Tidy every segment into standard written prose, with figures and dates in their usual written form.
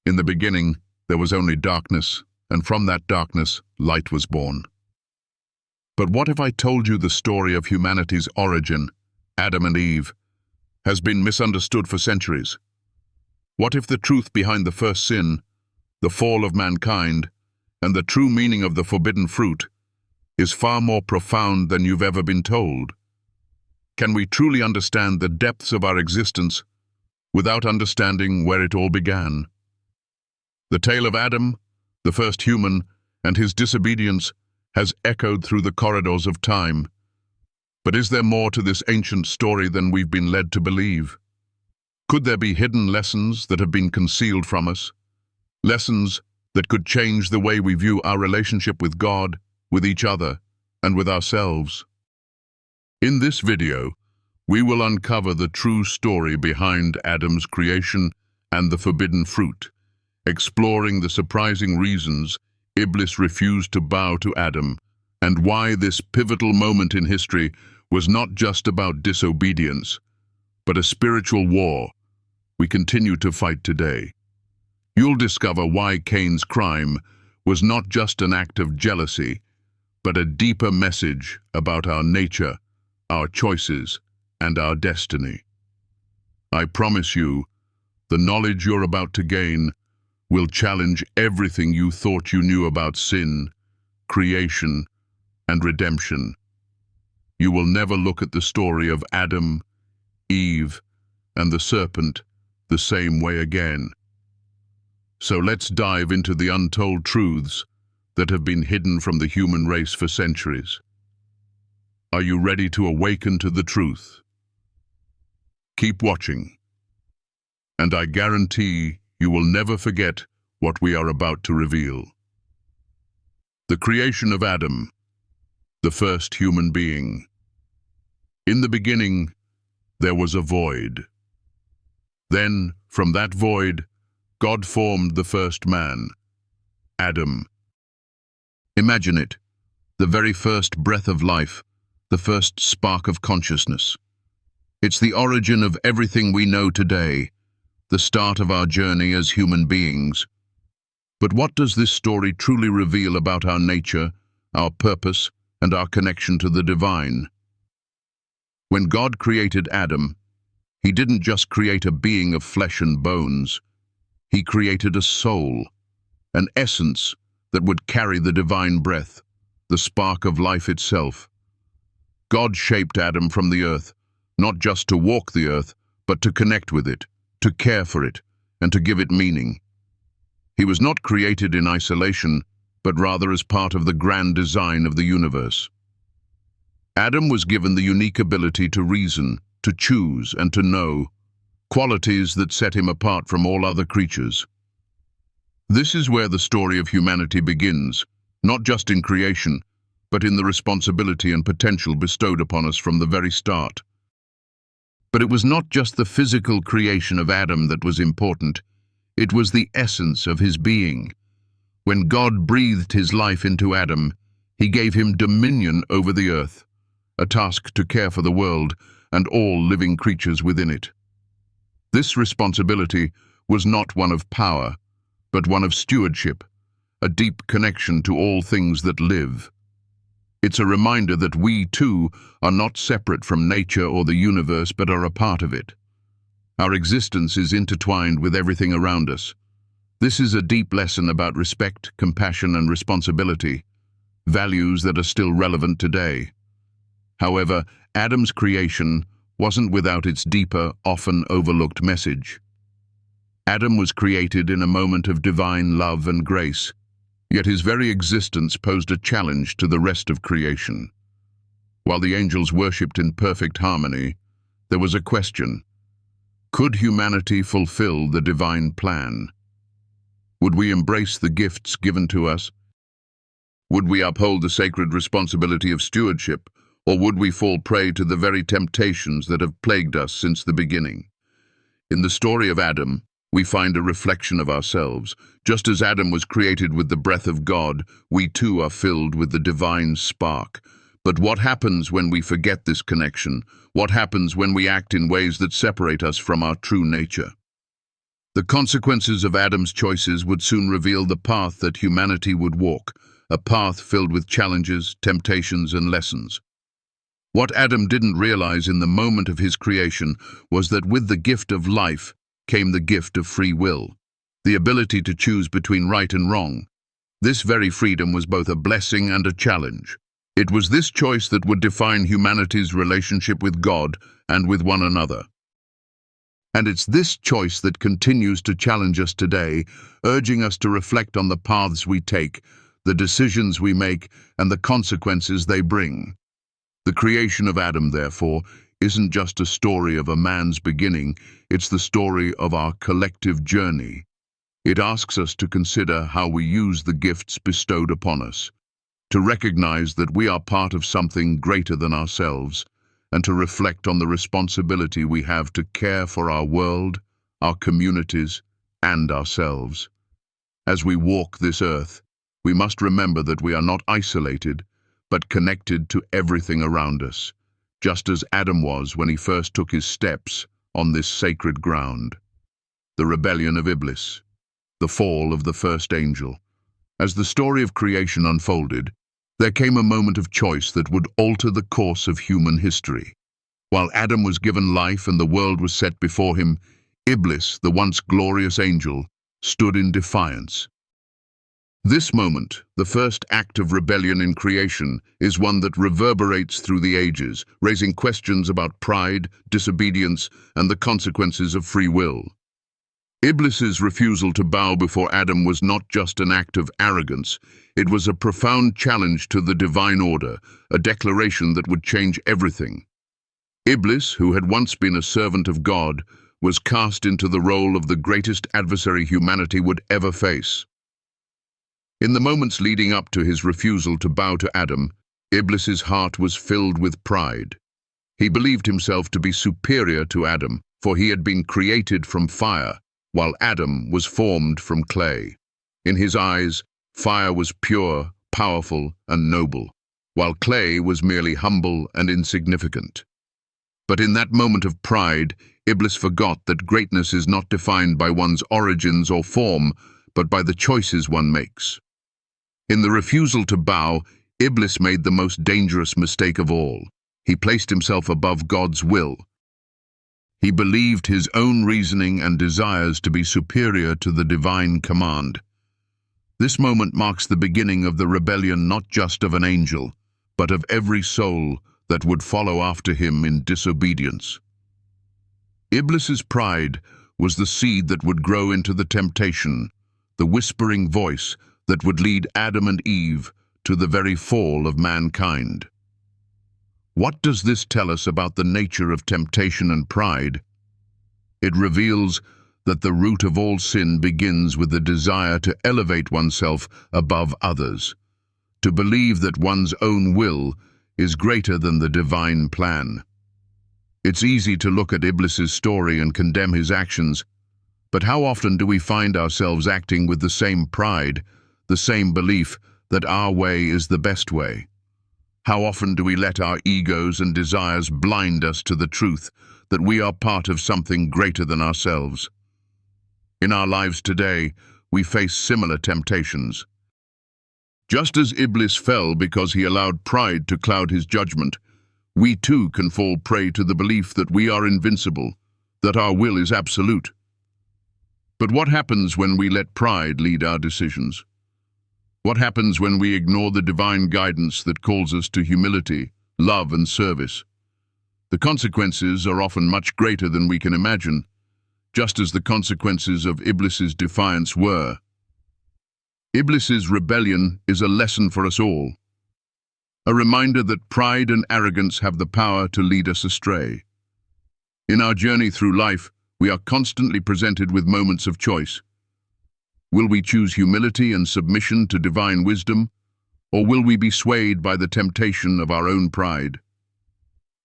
In the beginning, there was only darkness, and from that darkness, light was born. But what if I told you the story of humanity's origin, Adam and Eve, has been misunderstood for centuries? What if the truth behind the first sin, the fall of mankind, and the true meaning of the forbidden fruit is far more profound than you've ever been told? Can we truly understand the depths of our existence without understanding where it all began? The tale of Adam, the first human, and his disobedience has echoed through the corridors of time. But is there more to this ancient story than we've been led to believe? Could there be hidden lessons that have been concealed from us? Lessons that could change the way we view our relationship with God, with each other, and with ourselves? In this video, we will uncover the true story behind Adam's creation and the forbidden fruit, exploring the surprising reasons Iblis refused to bow to Adam, and why this pivotal moment in history was not just about disobedience, but a spiritual war we continue to fight today. You'll discover why Cain's crime was not just an act of jealousy, but a deeper message about our nature, our choices, and our destiny. I promise you, the knowledge you're about to gain will challenge everything you thought you knew about sin, creation, and redemption. You will never look at the story of Adam, Eve, and the serpent the same way again. So let's dive into the untold truths that have been hidden from the human race for centuries. Are you ready to awaken to the truth? Keep watching, and I guarantee you will never forget what we are about to reveal. The creation of Adam, the first human being. In the beginning, there was a void. Then, from that void, God formed the first man, Adam. Imagine it, the very first breath of life, the first spark of consciousness. It's the origin of everything we know today, the start of our journey as human beings. But what does this story truly reveal about our nature, our purpose, and our connection to the divine? When God created Adam, He didn't just create a being of flesh and bones. He created a soul, an essence that would carry the divine breath, the spark of life itself. God shaped Adam from the earth, not just to walk the earth, but to connect with it, to care for it, and to give it meaning. He was not created in isolation, but rather as part of the grand design of the universe. Adam was given the unique ability to reason, to choose, and to know, qualities that set him apart from all other creatures. This is where the story of humanity begins, not just in creation, but in the responsibility and potential bestowed upon us from the very start. But it was not just the physical creation of Adam that was important, it was the essence of his being. When God breathed his life into Adam, He gave him dominion over the earth, a task to care for the world and all living creatures within it. This responsibility was not one of power, but one of stewardship, a deep connection to all things that live. It's a reminder that we, too, are not separate from nature or the universe, but are a part of it. Our existence is intertwined with everything around us. This is a deep lesson about respect, compassion, and responsibility, values that are still relevant today. However, Adam's creation wasn't without its deeper, often overlooked message. Adam was created in a moment of divine love and grace, yet his very existence posed a challenge to the rest of creation. While the angels worshipped in perfect harmony, there was a question: could humanity fulfill the divine plan? Would we embrace the gifts given to us? Would we uphold the sacred responsibility of stewardship, or would we fall prey to the very temptations that have plagued us since the beginning? In the story of Adam, we find a reflection of ourselves. Just as Adam was created with the breath of God, we too are filled with the divine spark. But what happens when we forget this connection? What happens when we act in ways that separate us from our true nature? The consequences of Adam's choices would soon reveal the path that humanity would walk, a path filled with challenges, temptations, and lessons. What Adam didn't realize in the moment of his creation was that with the gift of life came the gift of free will, the ability to choose between right and wrong. This very freedom was both a blessing and a challenge. It was this choice that would define humanity's relationship with God and with one another. And it's this choice that continues to challenge us today, urging us to reflect on the paths we take, the decisions we make, and the consequences they bring. The creation of Adam, therefore, isn't just a story of a man's beginning, it's the story of our collective journey. It asks us to consider how we use the gifts bestowed upon us, to recognize that we are part of something greater than ourselves, and to reflect on the responsibility we have to care for our world, our communities, and ourselves. As we walk this earth, we must remember that we are not isolated, but connected to everything around us, just as Adam was when he first took his steps on this sacred ground. The rebellion of Iblis, the fall of the first angel. As the story of creation unfolded, there came a moment of choice that would alter the course of human history. While Adam was given life and the world was set before him, Iblis, the once glorious angel, stood in defiance. This moment, the first act of rebellion in creation, is one that reverberates through the ages, raising questions about pride, disobedience, and the consequences of free will. Iblis's refusal to bow before Adam was not just an act of arrogance, it was a profound challenge to the divine order, a declaration that would change everything. Iblis, who had once been a servant of God, was cast into the role of the greatest adversary humanity would ever face. In the moments leading up to his refusal to bow to Adam, Iblis's heart was filled with pride. He believed himself to be superior to Adam, for he had been created from fire, while Adam was formed from clay. In his eyes, fire was pure, powerful, and noble, while clay was merely humble and insignificant. But in that moment of pride, Iblis forgot that greatness is not defined by one's origins or form, but by the choices one makes. In the refusal to bow, Iblis made the most dangerous mistake of all. He placed himself above God's will. He believed his own reasoning and desires to be superior to the divine command. This moment marks the beginning of the rebellion not just of an angel, but of every soul that would follow after him in disobedience. Iblis's pride was the seed that would grow into the temptation, the whispering voice that would lead Adam and Eve to the very fall of mankind. What does this tell us about the nature of temptation and pride? It reveals that the root of all sin begins with the desire to elevate oneself above others, to believe that one's own will is greater than the divine plan. It's easy to look at Iblis's story and condemn his actions, but how often do we find ourselves acting with the same pride, the same belief that our way is the best way? How often do we let our egos and desires blind us to the truth that we are part of something greater than ourselves? In our lives today, we face similar temptations. Just as Iblis fell because he allowed pride to cloud his judgment, we too can fall prey to the belief that we are invincible, that our will is absolute. But what happens when we let pride lead our decisions? What happens when we ignore the divine guidance that calls us to humility, love, and service? The consequences are often much greater than we can imagine, just as the consequences of Iblis's defiance were. Iblis's rebellion is a lesson for us all, a reminder that pride and arrogance have the power to lead us astray. In our journey through life, we are constantly presented with moments of choice. Will we choose humility and submission to divine wisdom, or will we be swayed by the temptation of our own pride?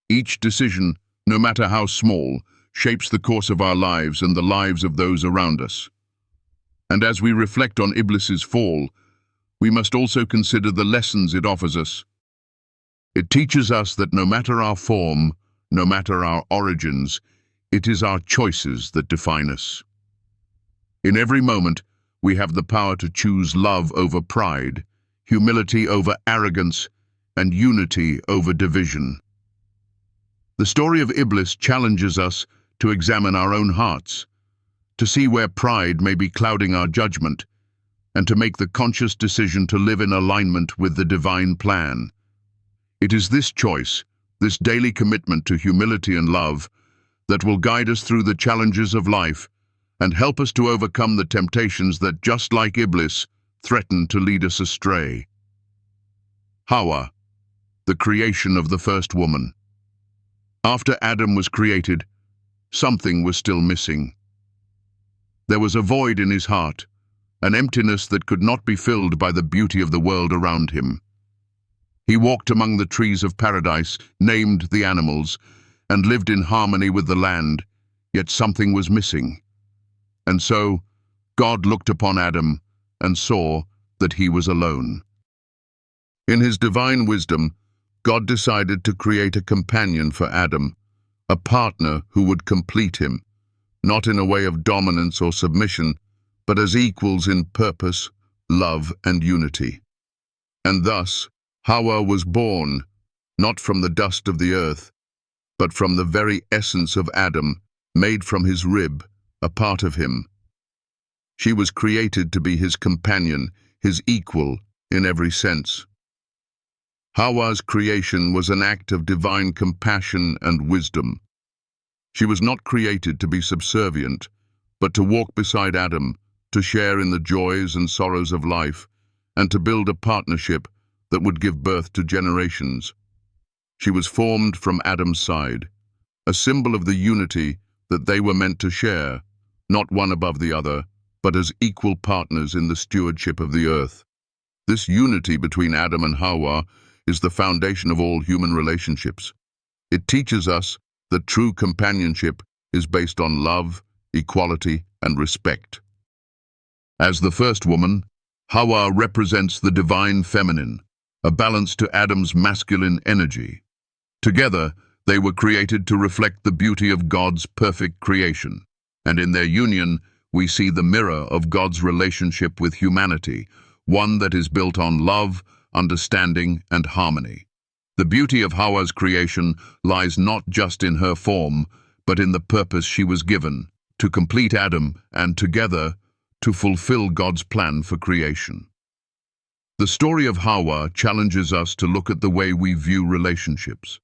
Each decision, no matter how small, shapes the course of our lives and the lives of those around us. And as we reflect on Iblis's fall, we must also consider the lessons it offers us. It teaches us that no matter our form, no matter our origins, it is our choices that define us. In every moment, we have the power to choose love over pride, humility over arrogance, and unity over division. The story of Iblis challenges us to examine our own hearts, to see where pride may be clouding our judgment, and to make the conscious decision to live in alignment with the divine plan. It is this choice, this daily commitment to humility and love, that will guide us through the challenges of life and help us to overcome the temptations that, just like Iblis, threaten to lead us astray. Hawwa, the creation of the first woman. After Adam was created, something was still missing. There was a void in his heart, an emptiness that could not be filled by the beauty of the world around him. He walked among the trees of paradise, named the animals, and lived in harmony with the land, yet something was missing. And so, God looked upon Adam and saw that he was alone. In his divine wisdom, God decided to create a companion for Adam, a partner who would complete him, not in a way of dominance or submission, but as equals in purpose, love, and unity. And thus, Hawwa was born, not from the dust of the earth, but from the very essence of Adam, made from his rib, a part of him. She was created to be his companion, his equal in every sense. Hawwa's creation was an act of divine compassion and wisdom. She was not created to be subservient, but to walk beside Adam, to share in the joys and sorrows of life, and to build a partnership that would give birth to generations. She was formed from Adam's side, a symbol of the unity that they were meant to share, not one above the other, but as equal partners in the stewardship of the earth. This unity between Adam and Hawwa is the foundation of all human relationships. It teaches us that true companionship is based on love, equality, and respect. As the first woman, Hawwa represents the divine feminine, a balance to Adam's masculine energy. Together, they were created to reflect the beauty of God's perfect creation, and in their union, we see the mirror of God's relationship with humanity, one that is built on love, understanding, and harmony. The beauty of Hawwa's creation lies not just in her form, but in the purpose she was given, to complete Adam and together to fulfill God's plan for creation. The story of Hawwa challenges us to look at the way we view relationships.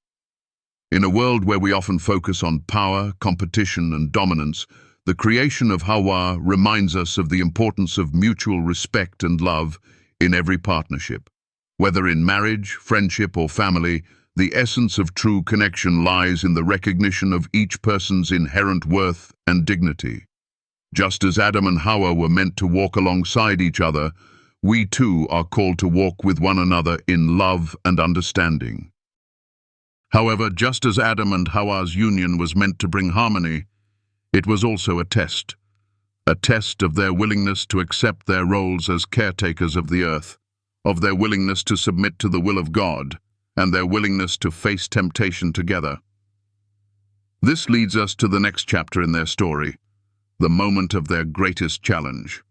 In a world where we often focus on power, competition, and dominance, the creation of Hawwa reminds us of the importance of mutual respect and love in every partnership. Whether in marriage, friendship, or family, the essence of true connection lies in the recognition of each person's inherent worth and dignity. Just as Adam and Hawwa were meant to walk alongside each other, we too are called to walk with one another in love and understanding. However, just as Adam and Hawwa's union was meant to bring harmony, it was also a test of their willingness to accept their roles as caretakers of the earth, of their willingness to submit to the will of God, and their willingness to face temptation together. This leads us to the next chapter in their story, the moment of their greatest challenge.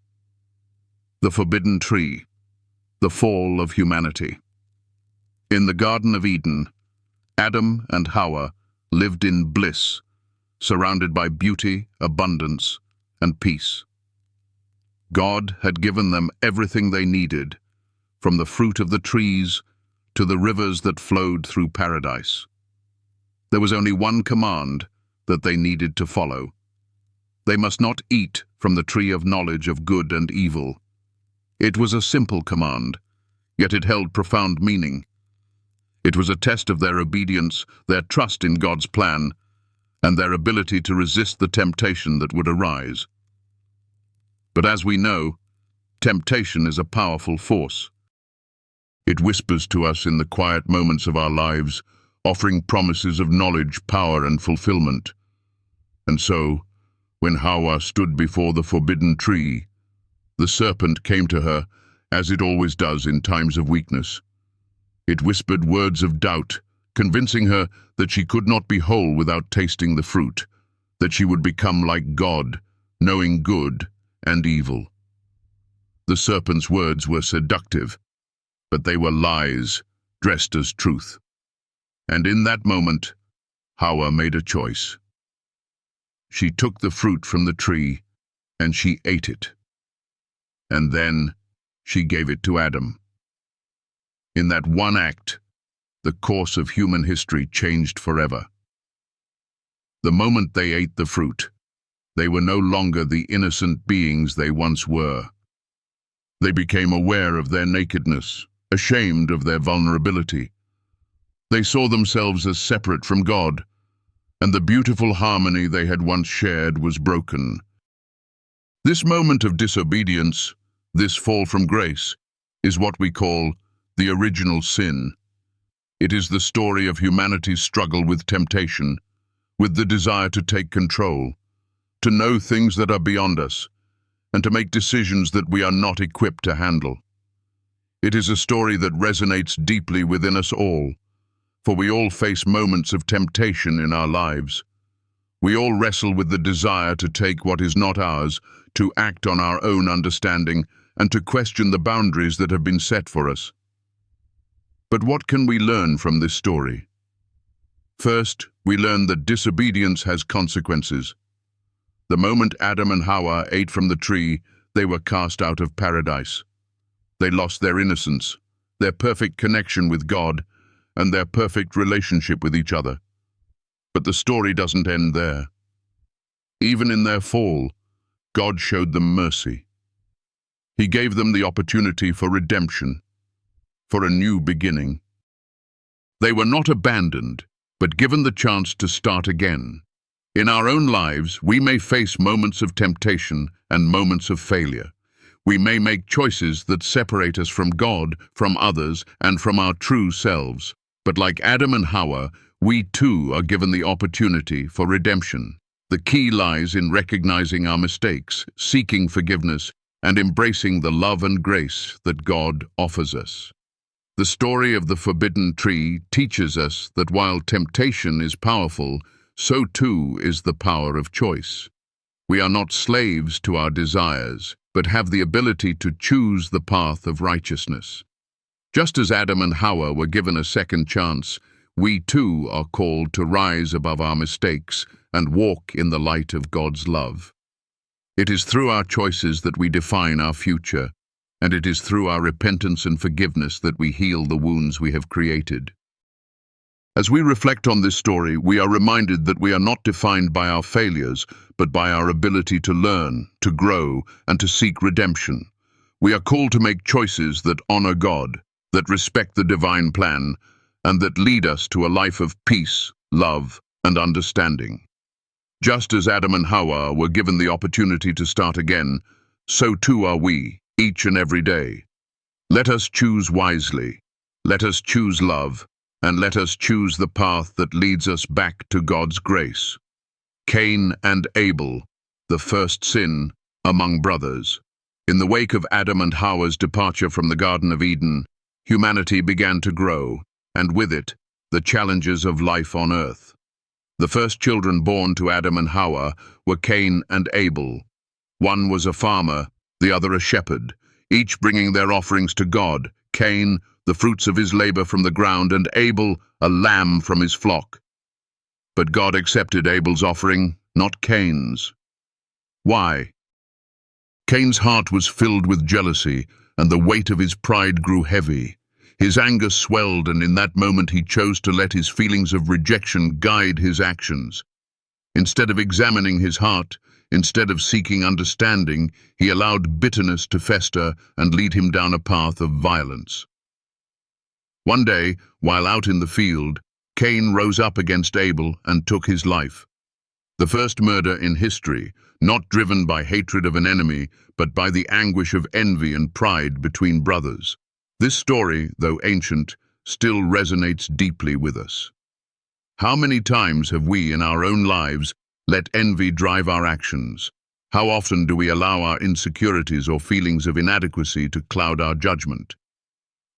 The forbidden tree, the fall of humanity. In the Garden of Eden, Adam and Hawwa lived in bliss, surrounded by beauty, abundance, and peace. God had given them everything they needed, from the fruit of the trees to the rivers that flowed through paradise. There was only one command that they needed to follow. They must not eat from the tree of knowledge of good and evil. It was a simple command, yet it held profound meaning. It was a test of their obedience, their trust in God's plan, and their ability to resist the temptation that would arise. But as we know, temptation is a powerful force. It whispers to us in the quiet moments of our lives, offering promises of knowledge, power, and fulfillment. And so, when Hawwa stood before the forbidden tree, the serpent came to her, as it always does in times of weakness. It whispered words of doubt, convincing her that she could not be whole without tasting the fruit, that she would become like God, knowing good and evil. The serpent's words were seductive, but they were lies dressed as truth. And in that moment, Hawwa made a choice. She took the fruit from the tree, and she ate it. And then she gave it to Adam. In that one act, the course of human history changed forever. The moment they ate the fruit, they were no longer the innocent beings they once were. They became aware of their nakedness, ashamed of their vulnerability. They saw themselves as separate from God, and the beautiful harmony they had once shared was broken. This moment of disobedience, this fall from grace, is what we call the original sin. It is the story of humanity's struggle with temptation, with the desire to take control, to know things that are beyond us, and to make decisions that we are not equipped to handle. It is a story that resonates deeply within us all, for we all face moments of temptation in our lives. We all wrestle with the desire to take what is not ours, to act on our own understanding, and to question the boundaries that have been set for us. But what can we learn from this story? First, we learn that disobedience has consequences. The moment Adam and Hawwa ate from the tree, they were cast out of paradise. They lost their innocence, their perfect connection with God, and their perfect relationship with each other. But the story doesn't end there. Even in their fall, God showed them mercy. He gave them the opportunity for redemption, for a new beginning. They were not abandoned, but given the chance to start again. In our own lives, we may face moments of temptation and moments of failure. We may make choices that separate us from God, from others, and from our true selves. But like Adam and Hawwa, we too are given the opportunity for redemption. The key lies in recognizing our mistakes, seeking forgiveness, and embracing the love and grace that God offers us. The story of the forbidden tree teaches us that while temptation is powerful, so too is the power of choice. We are not slaves to our desires, but have the ability to choose the path of righteousness. Just as Adam and Hawwa were given a second chance, we too are called to rise above our mistakes and walk in the light of God's love. It is through our choices that we define our future, and it is through our repentance and forgiveness that we heal the wounds we have created. As we reflect on this story, we are reminded that we are not defined by our failures, but by our ability to learn, to grow, and to seek redemption. We are called to make choices that honor God, that respect the divine plan, and that lead us to a life of peace, love, and understanding. Just as Adam and Hawwa were given the opportunity to start again, so too are we, each and every day. Let us choose wisely. Let us choose love, and let us choose the path that leads us back to God's grace. Cain and Abel, the first sin among brothers. In the wake of Adam and Hawwa's departure from the Garden of Eden, humanity began to grow, and with it, the challenges of life on earth. The first children born to Adam and Hawwa were Cain and Abel. One was a farmer, the other a shepherd, each bringing their offerings to God. Cain, the fruits of his labor from the ground, and Abel, a lamb from his flock. But God accepted Abel's offering, not Cain's. Why? Cain's heart was filled with jealousy, and the weight of his pride grew heavy. His anger swelled, and in that moment he chose to let his feelings of rejection guide his actions. Instead of examining his heart, instead of seeking understanding, he allowed bitterness to fester and lead him down a path of violence. One day, while out in the field, Cain rose up against Abel and took his life. The first murder in history, not driven by hatred of an enemy, but by the anguish of envy and pride between brothers. This story, though ancient, still resonates deeply with us. How many times have we in our own lives let envy drive our actions? How often do we allow our insecurities or feelings of inadequacy to cloud our judgment?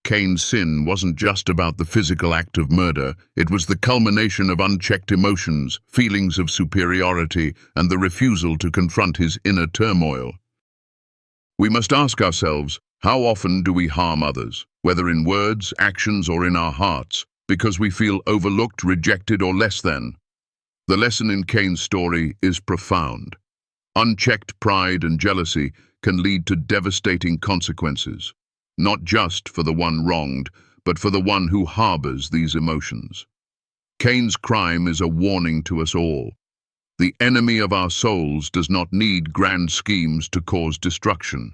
Cain's sin wasn't just about the physical act of murder, it was the culmination of unchecked emotions, feelings of superiority, and the refusal to confront his inner turmoil. We must ask ourselves, how often do we harm others, whether in words, actions, or in our hearts, because we feel overlooked, rejected, or less than? The lesson in Cain's story is profound. Unchecked pride and jealousy can lead to devastating consequences, not just for the one wronged, but for the one who harbors these emotions. Cain's crime is a warning to us all. The enemy of our souls does not need grand schemes to cause destruction.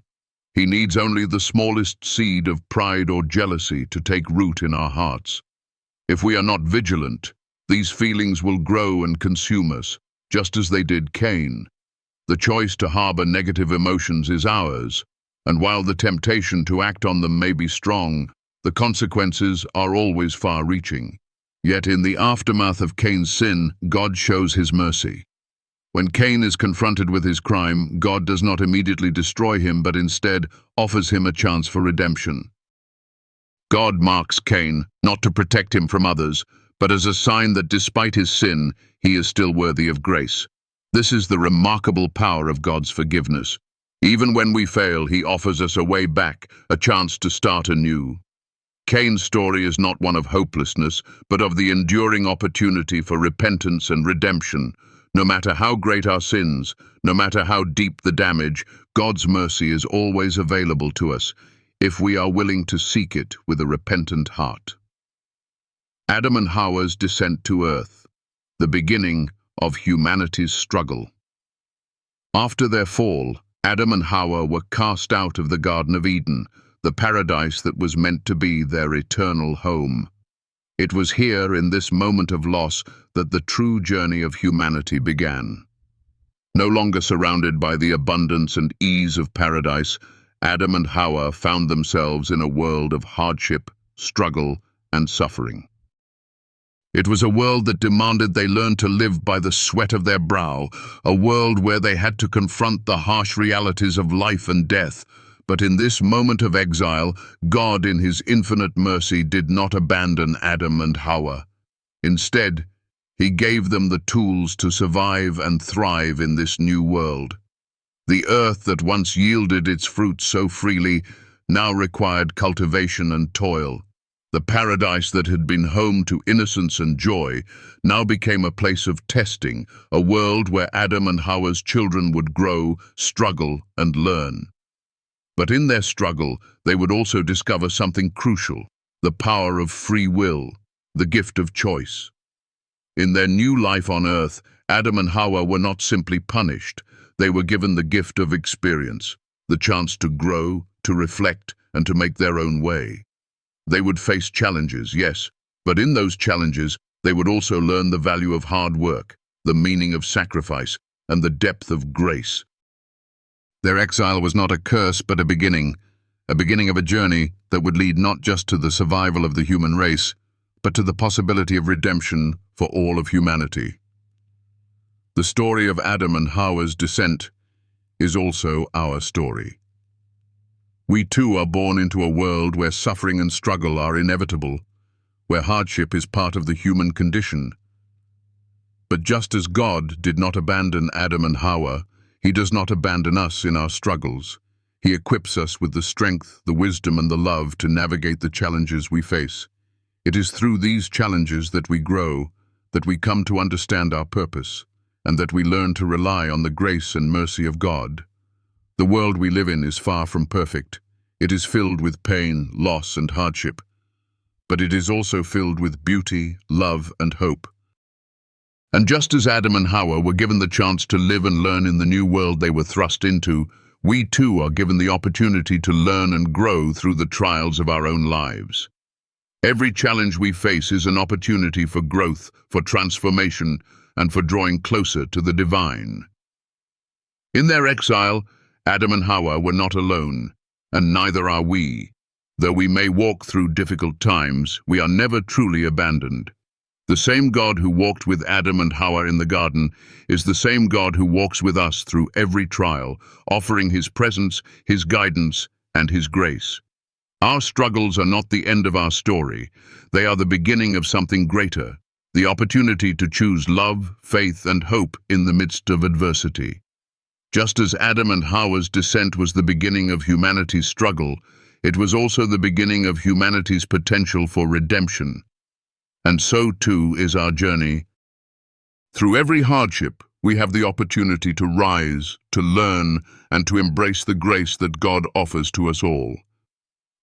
He needs only the smallest seed of pride or jealousy to take root in our hearts. If we are not vigilant, these feelings will grow and consume us, just as they did Cain. The choice to harbor negative emotions is ours, and while the temptation to act on them may be strong, the consequences are always far-reaching. Yet in the aftermath of Cain's sin, God shows his mercy. When Cain is confronted with his crime, God does not immediately destroy him, but instead offers him a chance for redemption. God marks Cain, not to protect him from others, but as a sign that despite his sin, he is still worthy of grace. This is the remarkable power of God's forgiveness. Even when we fail, he offers us a way back, a chance to start anew. Cain's story is not one of hopelessness, but of the enduring opportunity for repentance and redemption. No matter how great our sins, no matter how deep the damage, God's mercy is always available to us, if we are willing to seek it with a repentant heart. Adam and Hawwa's descent to earth, the beginning of humanity's struggle. After their fall, Adam and Hawwa were cast out of the Garden of Eden, the paradise that was meant to be their eternal home. It was here, in this moment of loss, that the true journey of humanity began. No longer surrounded by the abundance and ease of paradise, Adam and Hawwa found themselves in a world of hardship, struggle, and suffering. It was a world that demanded they learn to live by the sweat of their brow, a world where they had to confront the harsh realities of life and death. But in this moment of exile, God in his infinite mercy did not abandon Adam and Hawwa. Instead, he gave them the tools to survive and thrive in this new world. The earth that once yielded its fruits so freely now required cultivation and toil. The paradise that had been home to innocence and joy now became a place of testing, a world where Adam and Hawwa's children would grow, struggle, and learn. But in their struggle, they would also discover something crucial, the power of free will, the gift of choice. In their new life on earth, Adam and Hawwa were not simply punished. They were given the gift of experience, the chance to grow, to reflect, and to make their own way. They would face challenges, yes, but in those challenges, they would also learn the value of hard work, the meaning of sacrifice, and the depth of grace. Their exile was not a curse, but a beginning of a journey that would lead not just to the survival of the human race, but to the possibility of redemption for all of humanity. The story of Adam and Hawwa's descent is also our story. We too are born into a world where suffering and struggle are inevitable, where hardship is part of the human condition. But just as God did not abandon Adam and Hawwa, he does not abandon us in our struggles. He equips us with the strength, the wisdom, and the love to navigate the challenges we face. It is through these challenges that we grow, that we come to understand our purpose, and that we learn to rely on the grace and mercy of God. The world we live in is far from perfect. It is filled with pain, loss, and hardship. But it is also filled with beauty, love, and hope. And just as Adam and Hawwa were given the chance to live and learn in the new world they were thrust into, we too are given the opportunity to learn and grow through the trials of our own lives. Every challenge we face is an opportunity for growth, for transformation, and for drawing closer to the divine. In their exile, Adam and Hawwa were not alone, and neither are we. Though we may walk through difficult times, we are never truly abandoned. The same God who walked with Adam and Hawwa in the garden is the same God who walks with us through every trial, offering his presence, his guidance, and his grace. Our struggles are not the end of our story. They are the beginning of something greater, the opportunity to choose love, faith, and hope in the midst of adversity. Just as Adam and Hawwa's descent was the beginning of humanity's struggle, it was also the beginning of humanity's potential for redemption. And so too is our journey. Through every hardship, we have the opportunity to rise, to learn, and to embrace the grace that God offers to us all.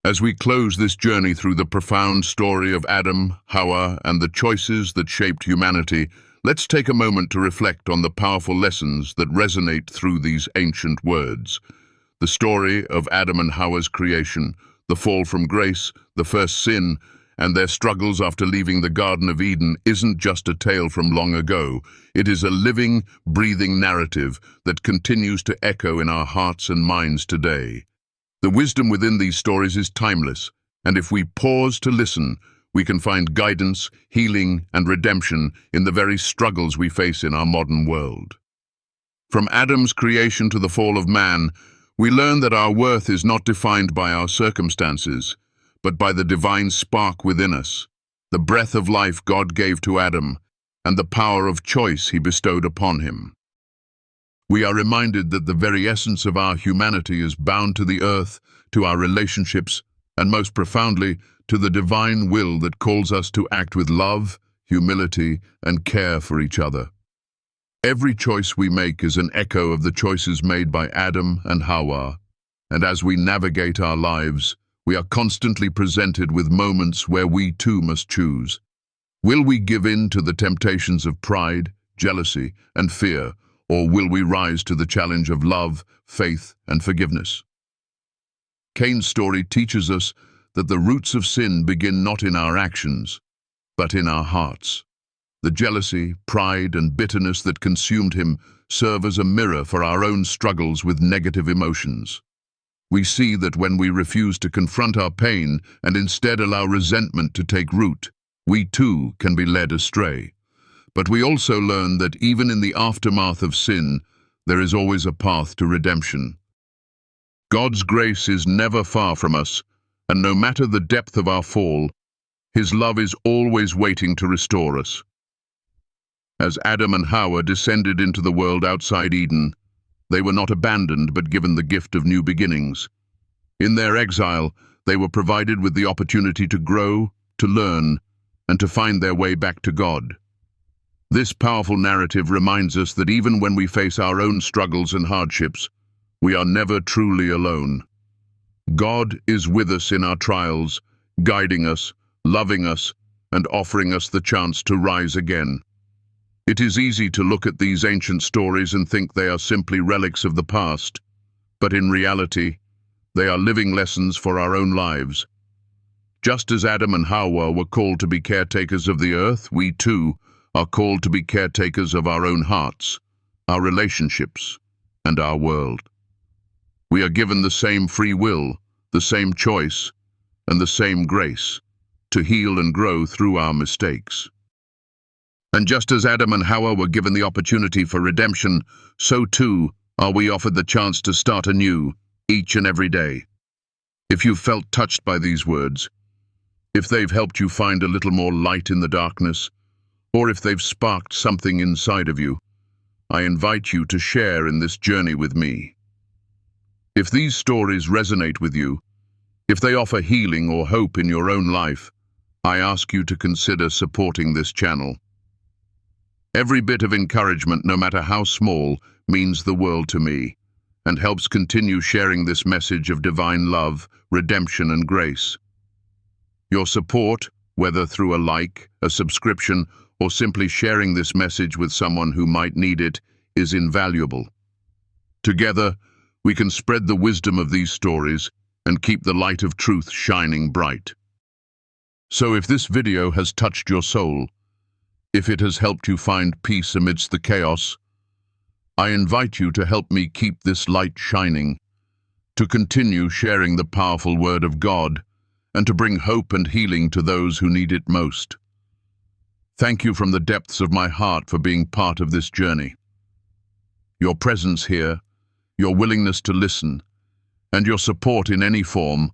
As we close this journey through the profound story of Adam, Hawwa, and the choices that shaped humanity, let's take a moment to reflect on the powerful lessons that resonate through these ancient words. The story of Adam and Hawwa's creation, the fall from grace, the first sin, and their struggles after leaving the Garden of Eden isn't just a tale from long ago. It is a living, breathing narrative that continues to echo in our hearts and minds today. The wisdom within these stories is timeless, and if we pause to listen, we can find guidance, healing, and redemption in the very struggles we face in our modern world. From Adam's creation to the fall of man, we learn that our worth is not defined by our circumstances, but by the divine spark within us, the breath of life God gave to Adam, and the power of choice he bestowed upon him. We are reminded that the very essence of our humanity is bound to the earth, to our relationships, and most profoundly, to the divine will that calls us to act with love, humility, and care for each other. Every choice we make is an echo of the choices made by Adam and Hawwa, and as we navigate our lives, we are constantly presented with moments where we too must choose. Will we give in to the temptations of pride, jealousy, and fear, or will we rise to the challenge of love, faith, and forgiveness? Cain's story teaches us that the roots of sin begin not in our actions, but in our hearts. The jealousy, pride, and bitterness that consumed him serve as a mirror for our own struggles with negative emotions. We see that when we refuse to confront our pain and instead allow resentment to take root, we too can be led astray. But we also learn that even in the aftermath of sin, there is always a path to redemption. God's grace is never far from us, and no matter the depth of our fall, His love is always waiting to restore us. As Adam and Hawwa descended into the world outside Eden, they were not abandoned but given the gift of new beginnings. In their exile, they were provided with the opportunity to grow, to learn, and to find their way back to God. This powerful narrative reminds us that even when we face our own struggles and hardships, we are never truly alone. God is with us in our trials, guiding us, loving us, and offering us the chance to rise again. It is easy to look at these ancient stories and think they are simply relics of the past, but in reality, they are living lessons for our own lives. Just as Adam and Hawwa were called to be caretakers of the earth, we too are called to be caretakers of our own hearts, our relationships, and our world. We are given the same free will, the same choice, and the same grace to heal and grow through our mistakes. And just as Adam and Hawwa were given the opportunity for redemption, so too are we offered the chance to start anew, each and every day. If you've felt touched by these words, if they've helped you find a little more light in the darkness, or if they've sparked something inside of you, I invite you to share in this journey with me. If these stories resonate with you, if they offer healing or hope in your own life, I ask you to consider supporting this channel. Every bit of encouragement, no matter how small, means the world to me, and helps continue sharing this message of divine love, redemption, and grace. Your support, whether through a like, a subscription, or simply sharing this message with someone who might need it, is invaluable. Together, we can spread the wisdom of these stories and keep the light of truth shining bright. So if this video has touched your soul, if it has helped you find peace amidst the chaos, I invite you to help me keep this light shining, to continue sharing the powerful word of God, and to bring hope and healing to those who need it most. Thank you from the depths of my heart for being part of this journey. Your presence here, your willingness to listen, and your support in any form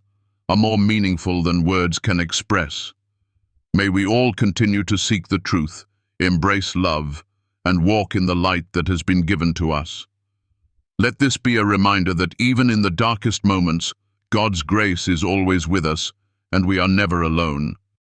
are more meaningful than words can express. May we all continue to seek the truth, embrace love, and walk in the light that has been given to us. Let this be a reminder that even in the darkest moments, God's grace is always with us, and we are never alone.